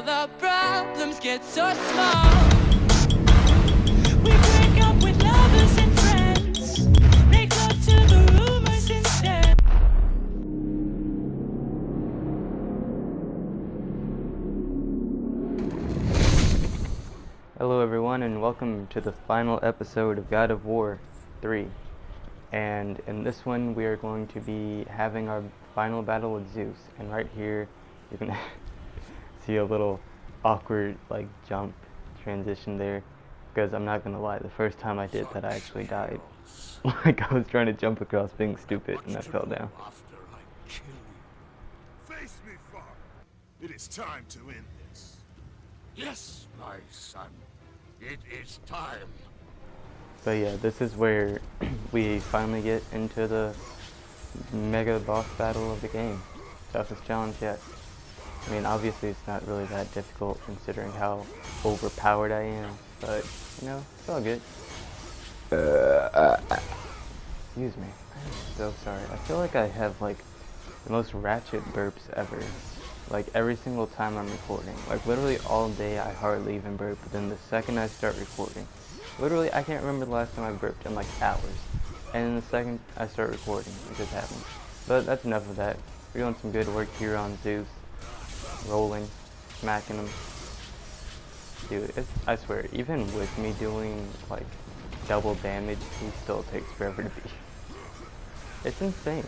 the problems get so small. We break up with lovers and friends, make love to the rumors instead. Hello everyone, and welcome to the final episode of God of War 3. And in this one we are going to be having our final battle with Zeus. And right here you can see a little awkward jump transition there, because I'm not gonna lie, the first time I did that I actually died. I was trying to jump across being stupid and I fell down. After I kill you. Face me, father. It is time to end this. Yes, my son. It is time. But yeah, this is where we finally get into the mega boss battle of the game. Toughest challenge yet. I mean, obviously it's not really that difficult considering how overpowered I am, but you know, it's all good. Excuse me. I'm so sorry. I feel like I have the most ratchet burps ever. Every single time I'm recording. Literally all day I hardly even burp, but then the second I start recording, literally I can't remember the last time I burped in hours. And then the second I start recording, it just happens. But that's enough of that. We're doing some good work here on Zeus. Rolling, smacking him. Dude, I swear, even with me doing double damage, he still takes forever to beat. It's insane.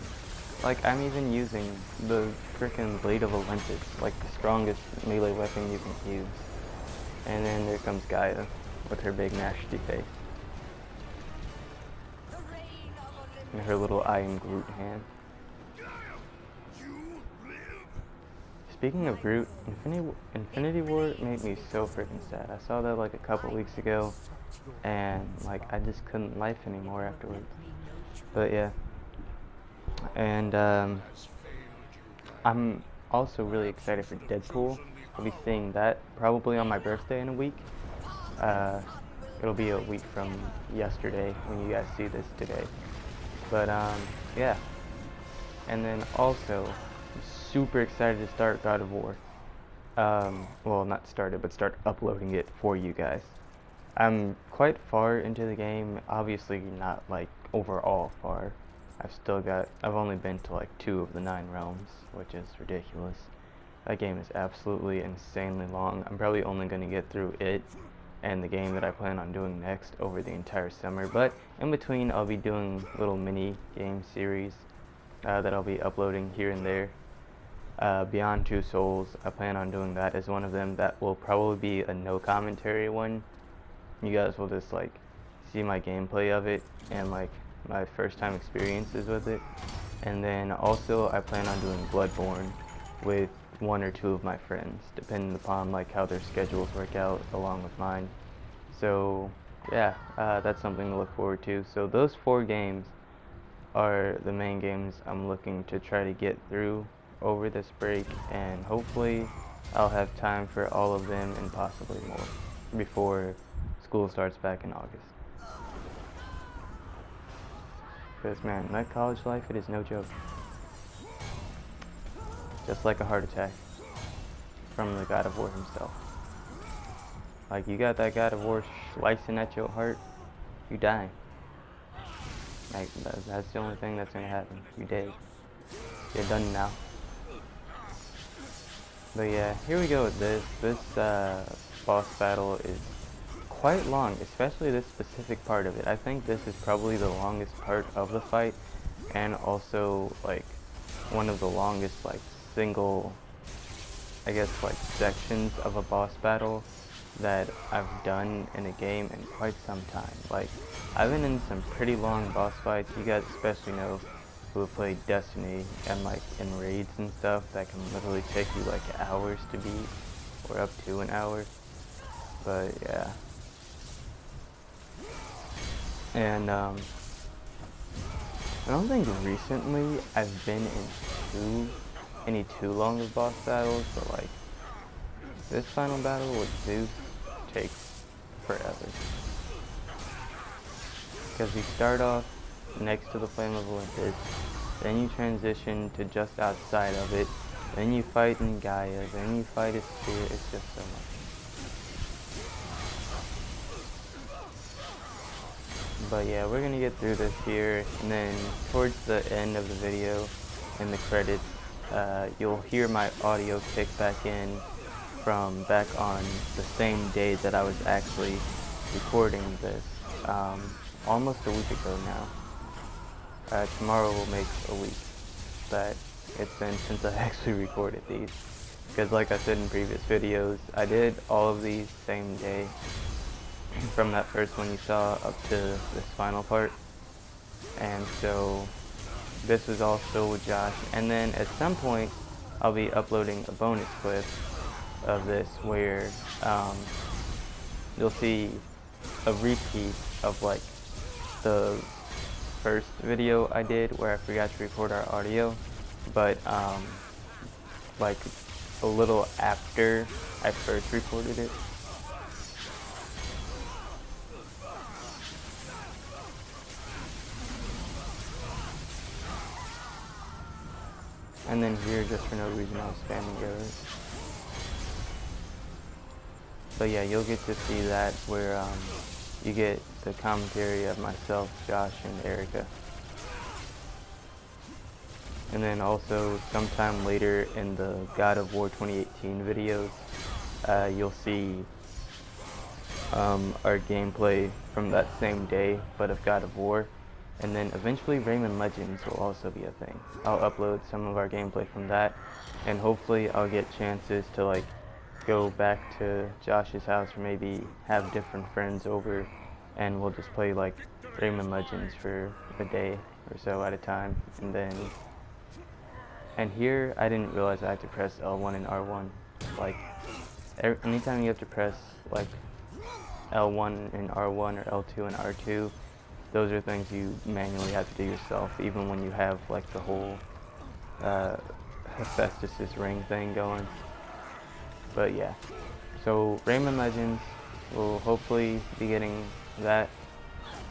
I'm even using the frickin' Blade of Olympus, the strongest melee weapon you can use. And then there comes Gaia with her big nasty face. And her little I am Groot hand. Speaking of Groot, Infinity War made me so freaking sad. I saw that a couple weeks ago, and I just couldn't life anymore afterwards. But yeah, and I'm also really excited for Deadpool. I'll be seeing that probably on my birthday in a week. It'll be a week from yesterday when you guys see this today. But yeah, and then also super excited to start God of War. Well, not started, but start uploading it for you guys. I'm quite far into the game, obviously not overall far. I've only been to 2 of the 9 realms, which is ridiculous. That game is absolutely insanely long. I'm probably only going to get through it and the game that I plan on doing next over the entire summer, but in between I'll be doing little mini game series that I'll be uploading here and there. Beyond Two Souls, I plan on doing that as one of them. That will probably be a no commentary one. You guys will just see my gameplay of it and my first time experiences with it. And then also I plan on doing Bloodborne with 1 or 2 of my friends, depending upon how their schedules work out along with mine. So yeah, that's something to look forward to. So those 4 games are the main games I'm looking to try to get through over this break, and hopefully I'll have time for all of them and possibly more before school starts back in August. Because man, that college life, it is no joke. Just like a heart attack from the God of War himself. You got that God of War slicing at your heart, you die. That's the only thing that's gonna happen. You dead. You're done now. But yeah, here we go with this. This boss battle is quite long, especially this specific part of it. I think this is probably the longest part of the fight, and also one of the longest single, I guess sections of a boss battle that I've done in a game in quite some time. I've been in some pretty long boss fights. You guys especially know, who have played Destiny, and in raids and stuff that can literally take you hours to beat, or up to an hour. But yeah, and I don't think recently I've been in any too long of boss battles, but this final battle with Zeus takes forever, because you start off next to the Flame of Olympus, then you transition to just outside of it, Then you fight in Gaia, then you fight a spirit. It's just so much. But yeah, we're gonna get through this here, and then towards the end of the video, in the credits, you'll hear my audio kick back in from back on the same day that I was actually recording this, almost a week ago now. Tomorrow will make a week that it's been since I actually recorded these, because like I said in previous videos, I did all of these same day, from that first one you saw up to this final part. And so this was all still with Josh, and then at some point I'll be uploading a bonus clip of this where you'll see a repeat of like the first video I did where I forgot to record our audio, but like a little after I first recorded it. And then here, just for no reason, I was spamming arrows. But yeah, you'll get to see that where you get the commentary of myself, Josh, and Erica. And then also, sometime later in the God of War 2018 videos, you'll see our gameplay from that same day, but of God of War. And then eventually Rayman Legends will also be a thing. I'll upload some of our gameplay from that, and hopefully I'll get chances to like go back to Josh's house or maybe have different friends over, and we'll just play like Rayman Legends for a day or so at a time. And here I didn't realize I had to press L1 and R1. Like anytime you have to press like L1 and R1 or L2 and R2, those are things you manually have to do yourself, even when you have like the whole Hephaestus's ring thing going. But yeah, so Rayman Legends will hopefully be getting that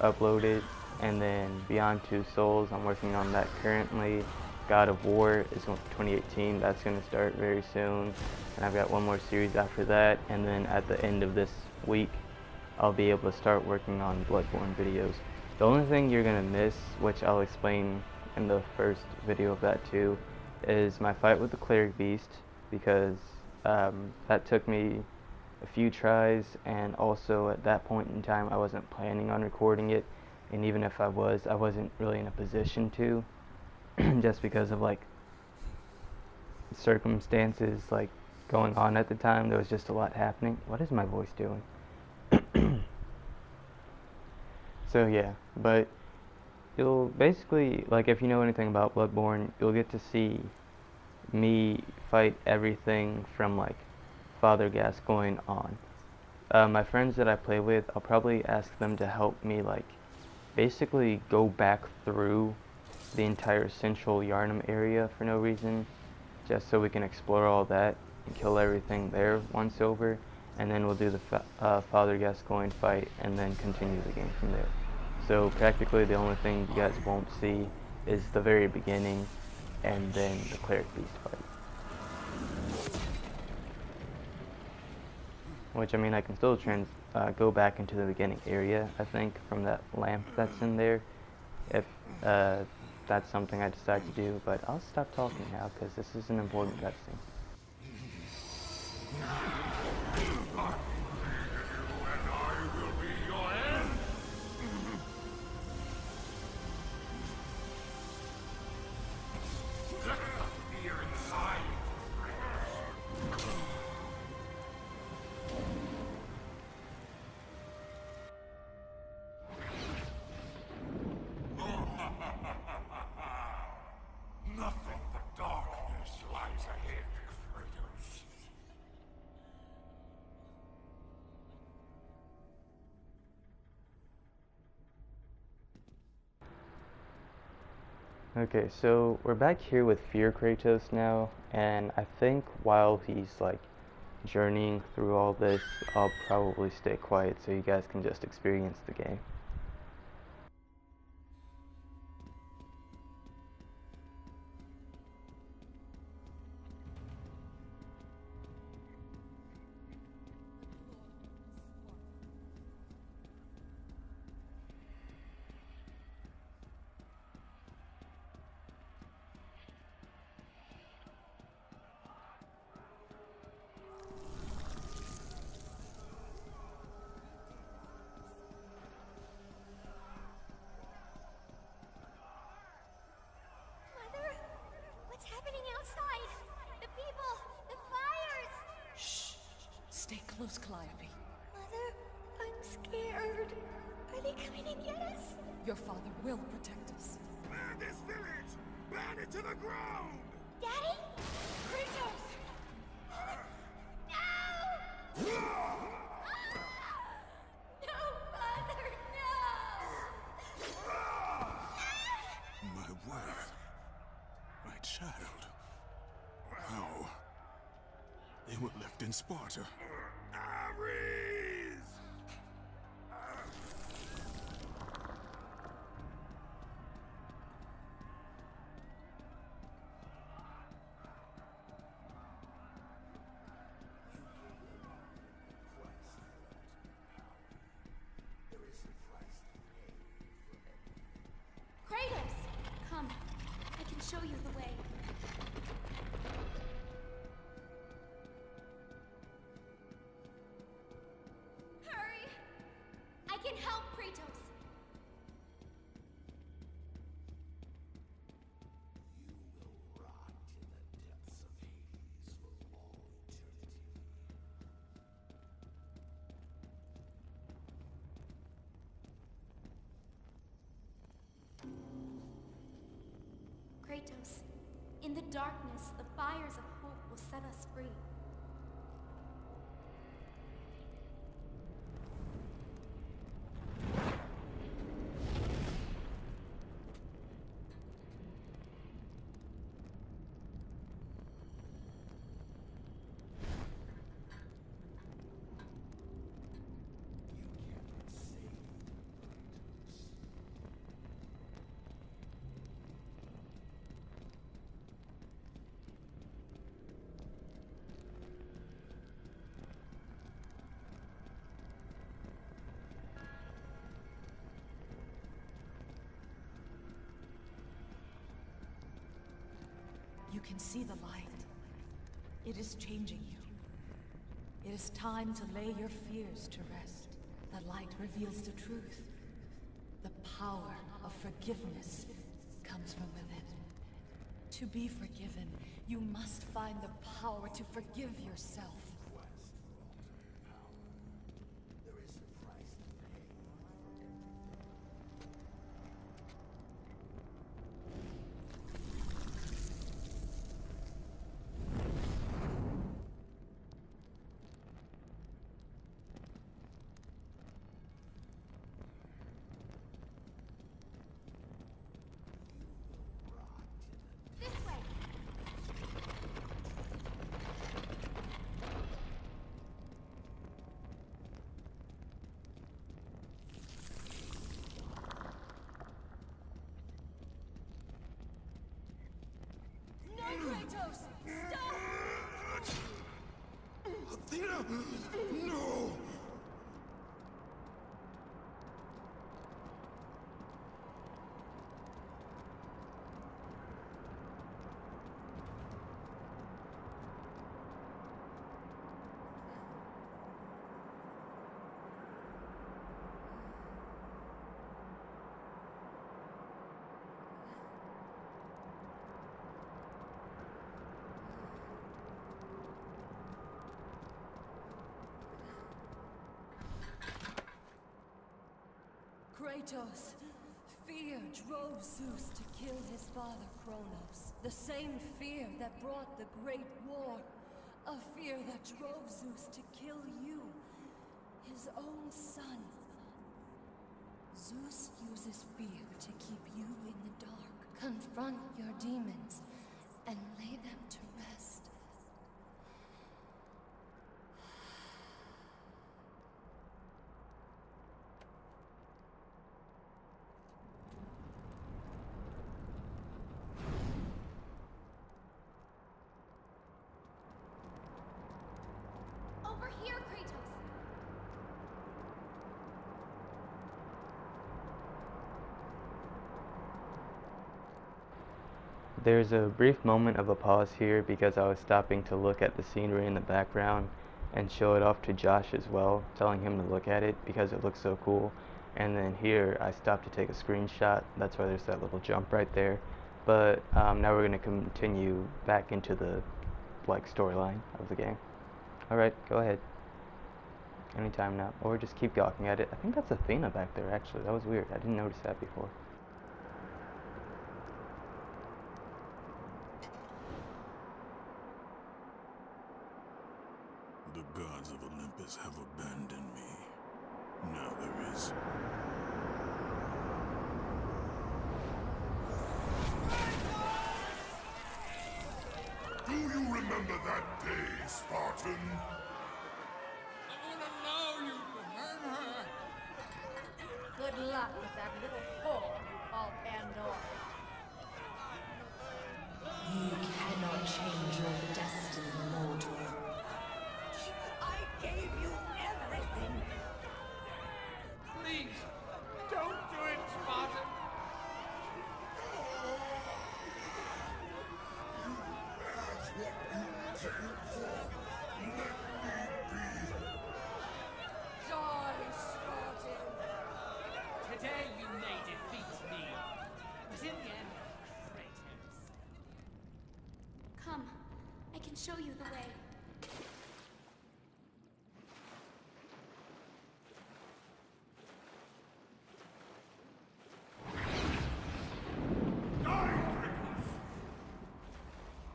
uploaded, and then Beyond Two Souls, I'm working on that currently. God of War is 2018, that's going to start very soon, and I've got one more series after that, and then at the end of this week I'll be able to start working on Bloodborne videos. The only thing you're going to miss, which I'll explain in the first video of that too, is my fight with the Cleric Beast, because that took me a few tries, and also at that point in time I wasn't planning on recording it, and even if I wasn't really in a position to, just because of like circumstances like going on at the time. There was just a lot happening. What is my voice doing? So yeah, but you'll basically, like, if you know anything about Bloodborne, you'll get to see me fight everything from like Father Gascoigne on. My friends that I play with, I'll probably ask them to help me like basically go back through the entire central Yharnam area for no reason, just so we can explore all that and kill everything there once over, and then we'll do the Father Gascoigne fight and then continue the game from there. So practically the only thing you guys won't see is the very beginning and then the Cleric Beast fight. Which, I mean, I can still go back into the beginning area, I think, from that lamp that's in there, if that's something I decide to do, but I'll stop talking now because this is an important cutscene. Nothing but darkness lies ahead, Kratos. Okay, so we're back here with Fear Kratos now, and I think while he's like journeying through all this, I'll probably stay quiet so you guys can just experience the game. Stay close, Calliope. Mother, I'm scared. Are they coming to get us? Your father will protect us. Man this village! Burn it to the ground! Daddy? Kratos! No! No, Father, no! My wife. My child. How? They were left in Sparta. Ares! Kratos! Come. I can show you the way. Hurry! I can help, Kratos! Kratos, in the darkness, the fires of hope will set us free. You can see the light. It is changing you. It is time to lay your fears to rest. The light reveals the truth. The power of forgiveness comes from within. To be forgiven, you must find the power to forgive yourself. This way! No, Kratos! Stop! Athena! No! Kratos, fear drove Zeus to kill his father Kronos. The same fear that brought the Great War. A fear that drove Zeus to kill you, his own son. Zeus uses fear to keep you in the dark. Confront your demons and lay them to rest. Over here, Kratos! There's a brief moment of a pause here because I was stopping to look at the scenery in the background and show it off to Josh as well, telling him to look at it because it looks so cool. And then here I stopped to take a screenshot. That's why there's that little jump right there. But now we're going to continue back into the storyline of the game. Alright, go ahead. anytime now. Or just keep gawking at it. I think that's Athena back there, actually. That was weird. I didn't notice that before. The gods of Olympus have abandoned me. Now there is... Do you remember that day, Spartan? I won't allow you to hurt her. Good luck with that little whore you call Pandora. You cannot change your destiny, mortal. I gave you everything. Please, don't do it, Spartan. Die, Spartan. Today you may defeat me, but in the end, Kratos. Come, I can show you the way.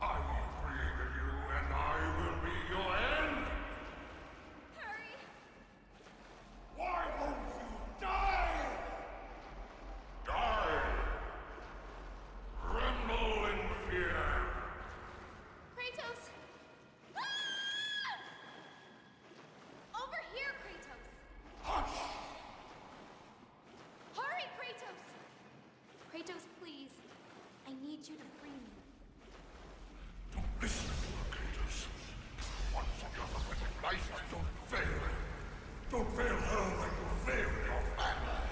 I created you, and I will be your end! Hurry! Why won't you die? Die! Tremble in fear! Kratos! Ah! Over here, Kratos! Hush! Hurry, Kratos! Kratos, please. I need you to free me. Don't listen to her, Kratos. Once you got up with life, don't fail. Don't fail her like you failed your family.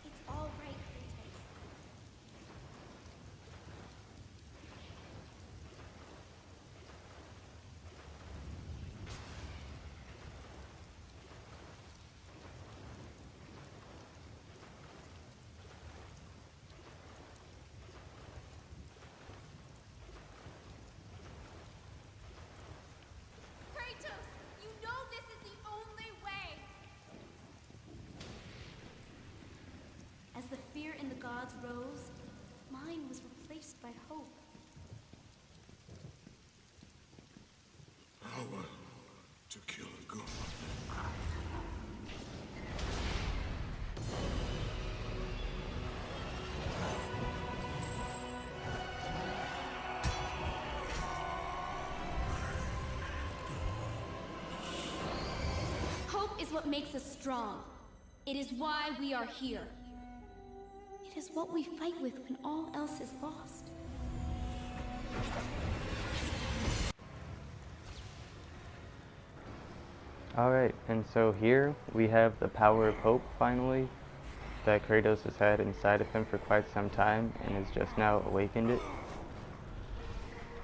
It's all right, Kratos. Kratos, you know this is the only way! As the fear in the gods rose, mine was replaced by hope. Power to kill a god. Hope is what makes us strong. It is why we are here. It is what we fight with when all else is lost. Alright, and so here we have the power of hope, finally, that Kratos has had inside of him for quite some time, and has just now awakened it.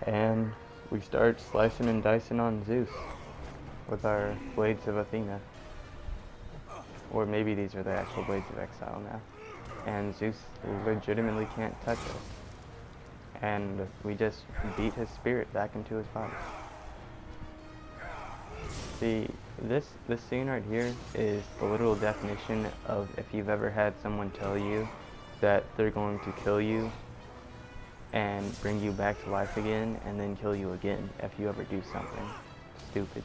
And we start slicing and dicing on Zeus with our Blades of Athena. Or maybe these are the actual Blades of Exile now. And Zeus legitimately can't touch us. And we just beat his spirit back into his body. See, this scene right here is the literal definition of if you've ever had someone tell you that they're going to kill you and bring you back to life again and then kill you again if you ever do something stupid.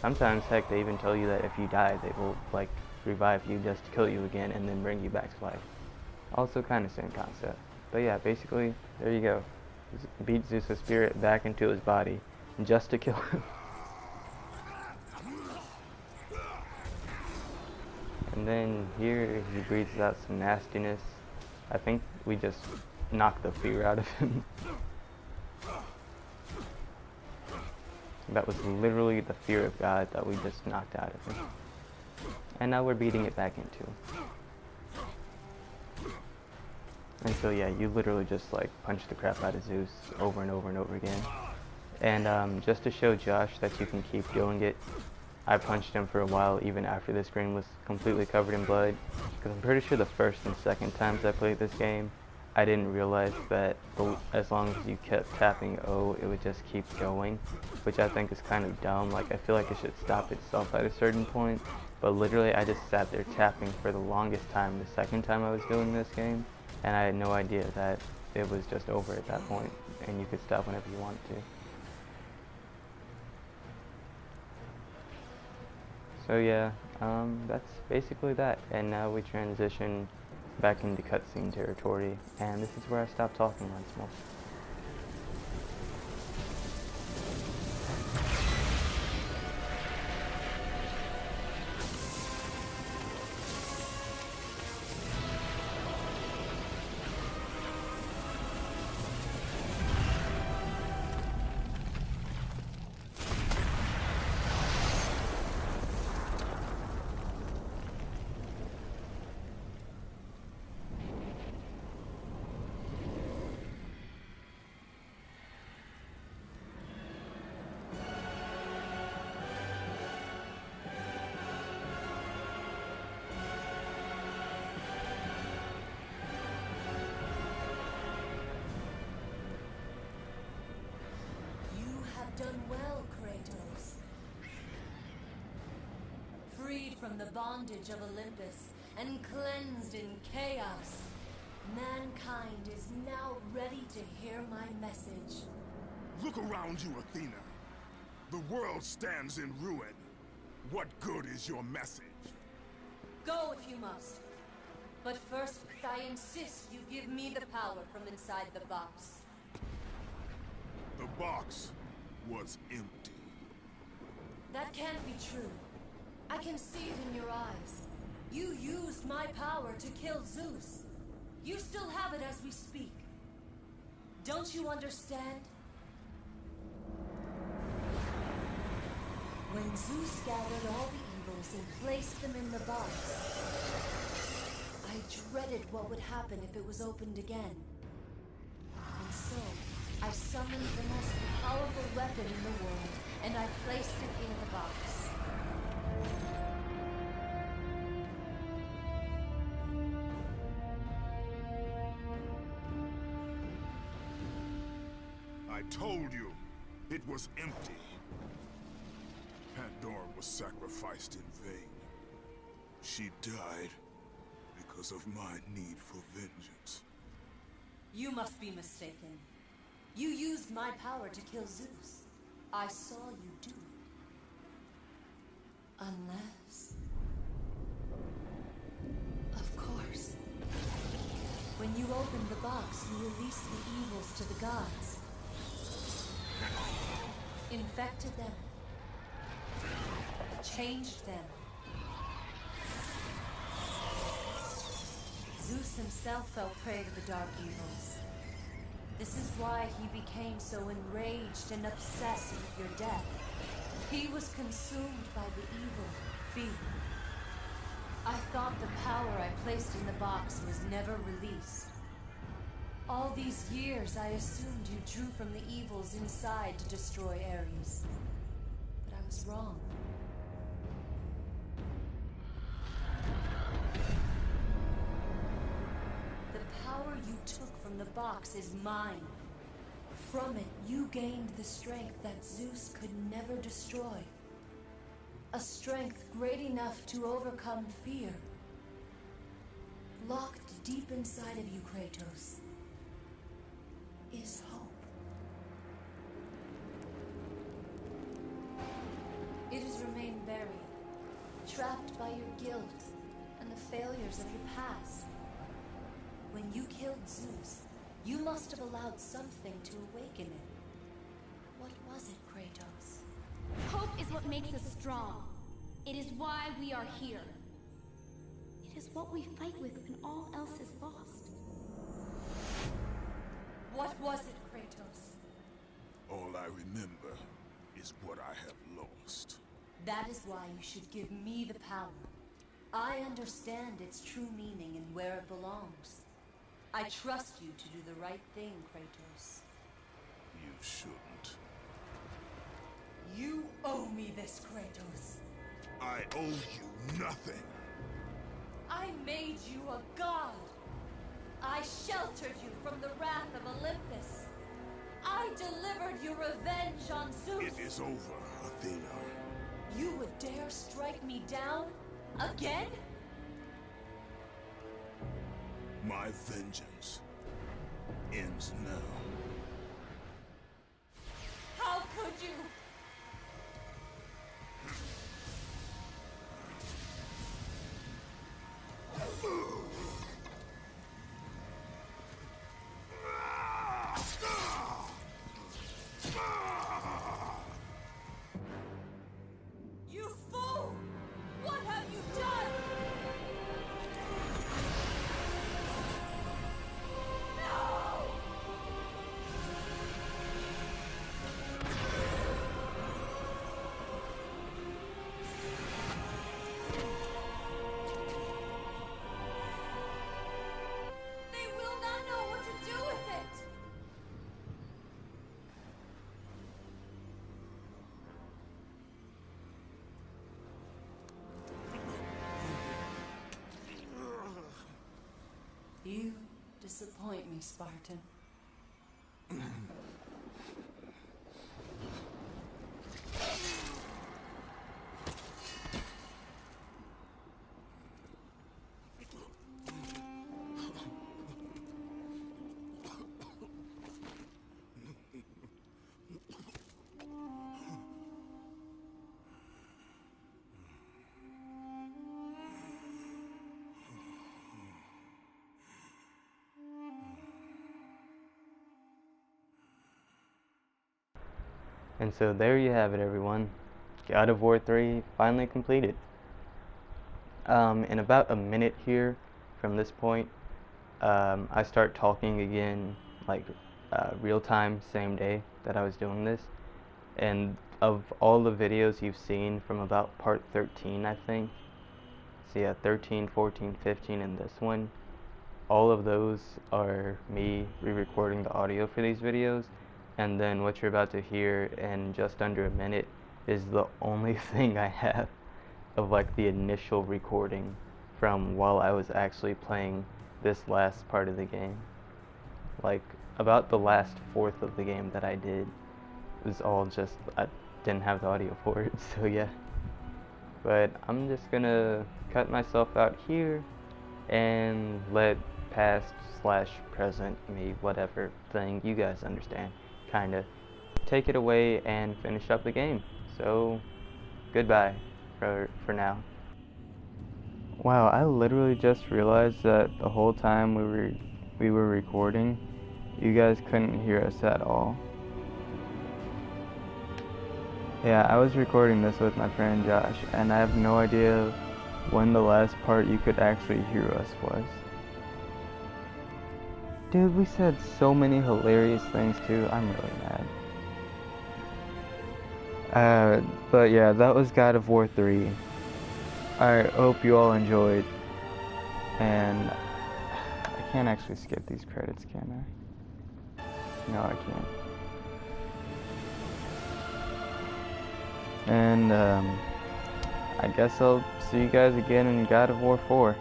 Sometimes, heck, they even tell you that if you die, they will, like, revive you just to kill you again and then bring you back to life. Also kind of same concept. But yeah, basically, there you go. Beat Zeus' spirit back into his body just to kill him. And then here he breathes out some nastiness. I think we just knocked the fear out of him. That was literally the fear of God that we just knocked out of him. And now we're beating it back into him. And so yeah, you literally just like punch the crap out of Zeus over and over and over again. And just to show Josh that you can keep doing it, I punched him for a while even after the screen was completely covered in blood. Because I'm pretty sure the first and second times I played this game, I didn't realize that as long as you kept tapping O, it would just keep going, which I think is kind of dumb. Like, I feel like it should stop itself at a certain point, but literally I just sat there tapping for the longest time the second time I was doing this game, and I had no idea that it was just over at that point, and you could stop whenever you want to. So yeah, that's basically that, and now we transition back into cutscene territory, and this is where I stop talking once more. Done well, Kratos. Freed from the bondage of Olympus and cleansed in chaos, mankind is now ready to hear my message. Look around you, Athena. The world stands in ruin. What good is your message? Go if you must. But first, I insist you give me the power from inside the box. The box was empty. That can't be true. I can see it in your eyes. You used my power to kill Zeus. You still have it as we speak. Don't you understand? When Zeus gathered all the evils and placed them in the box, I dreaded what would happen if it was opened again. And so, I summoned the most powerful weapon in the world, and I placed it in the box. I told you, it was empty. Pandora was sacrificed in vain. She died because of my need for vengeance. You must be mistaken. You used my power to kill Zeus. I saw you do it. Unless... Of course. When you opened the box, you released the evils to the gods. Infected them. Changed them. Zeus himself fell prey to the dark evils. This is why he became so enraged and obsessed with your death. He was consumed by the evil, fear. I thought the power I placed in the box was never released. All these years I assumed you drew from the evils inside to destroy Ares. But I was wrong. The power you took from the box is mine. From it, you gained the strength that Zeus could never destroy. A strength great enough to overcome fear. Locked deep inside of you, Kratos, is hope. It has remained buried, trapped by your guilt and the failures of your past. When you killed Zeus, you must have allowed something to awaken it. What was it, Kratos? Hope is what makes us strong. It is why we are here. It is what we fight with when all else is lost. What was it, Kratos? All I remember is what I have lost. That is why you should give me the power. I understand its true meaning and where it belongs. I trust you to do the right thing, Kratos. You shouldn't. You owe me this, Kratos. I owe you nothing. I made you a god. I shall sheltered you from the wrath of Olympus. I delivered you revenge on Zeus. It is over, Athena. You would dare strike me down? Again? My vengeance ends now. How could you? You fool! What have you done? No! They will not know what to do with it! You disappoint me, Spartan. And so there you have it, everyone. God of War 3 finally completed. In about a minute here from this point, I start talking again, like real time, same day that I was doing this. And of all the videos you've seen from about part 13, I think, so yeah, 13, 14, 15, and this one, all of those are me re-recording the audio for these videos. And then what you're about to hear in just under a minute is the only thing I have of like the initial recording from while I was actually playing this last part of the game. Like about the last fourth of the game that I did was all just, I didn't have the audio for it, so yeah. But I'm just gonna cut myself out here and let past / present me, whatever thing, you guys understand, kinda take it away and finish up the game. So goodbye for now. Wow, I literally just realized that the whole time we were recording, you guys couldn't hear us at all. Yeah, I was recording this with my friend Josh, and I have no idea when the last part you could actually hear us was. Dude, we said so many hilarious things too. I'm really mad. But yeah, that was God of War 3. I hope you all enjoyed. And I can't actually skip these credits, can I? No, I can't. And I guess I'll see you guys again in God of War 4.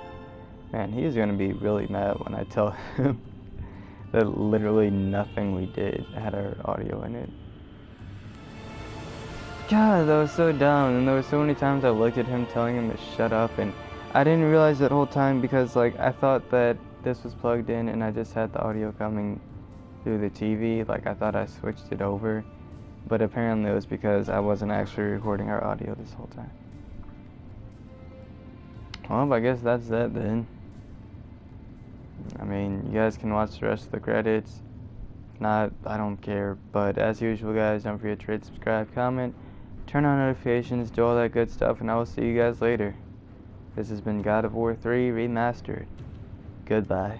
Man, he's gonna be really mad when I tell him that literally nothing we did had our audio in it. God, that was so dumb, and there were so many times I looked at him telling him to shut up, and I didn't realize that whole time because like I thought that this was plugged in and I just had the audio coming through the TV, like I thought I switched it over, but apparently it was because I wasn't actually recording our audio this whole time. Well, I guess that's that then. I mean, you guys can watch the rest of the credits. If not, I don't care. But as usual, guys, don't forget to rate, subscribe, comment, turn on notifications, do all that good stuff, and I will see you guys later. This has been God of War 3 Remastered. Goodbye.